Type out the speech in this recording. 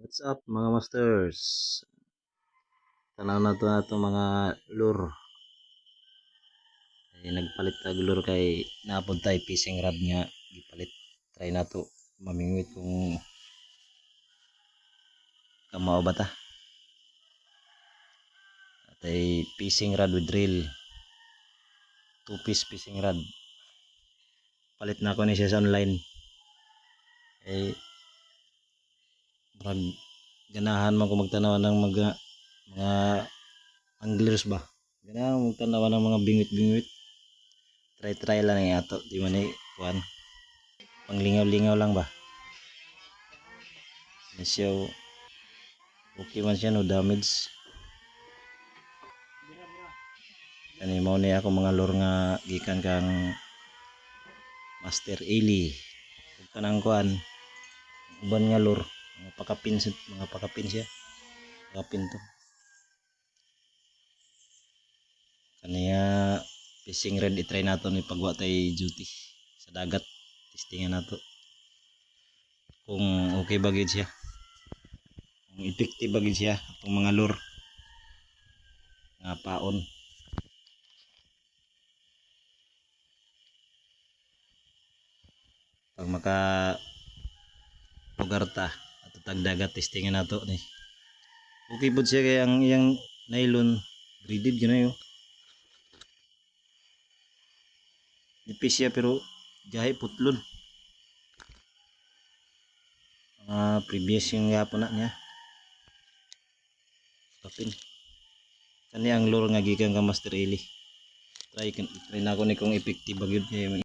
What's up mga masters? Tanaw na to mga lure. Nagpalit tag lure kay napod tay fishing rod nga gipalit. Try na to mamingwit kung kamao ba ta. Tay fishing rod with reel. 2-piece fishing rod. Palit na ko ni siya sa online. Brag ganahan man ko magtanaw ng mga anglers ba. Ganahan mo magtanaw ng mga bingwit-bingwit. Try lang yung ato. Di man kuan. Panglingaw-lingaw lang ba. Siya okay man siya, no damage. Kani mao ni ako mga lure nga gikan kang Master Eli. Ug kanang kuan uban nga lure mga pakapin siya. Pakapin to. Kaniya fishing rod i-try nato ni pagwa tay duty sa dagat. Testingan nato kung okay ba gid siya. Kung effective ba gid siya atong mga lure nga paon. Pag maka lugar ta at tagdagat testingan nato ni. Okay pod siya kay ang iyang nylon braided ginayo. Nipis siya pero gahi putlon. Previous yung gapon na niya. Kapin. Kani ang lure nga gikan ka Master Eli. Try na ko ni kung effective ba gyud kay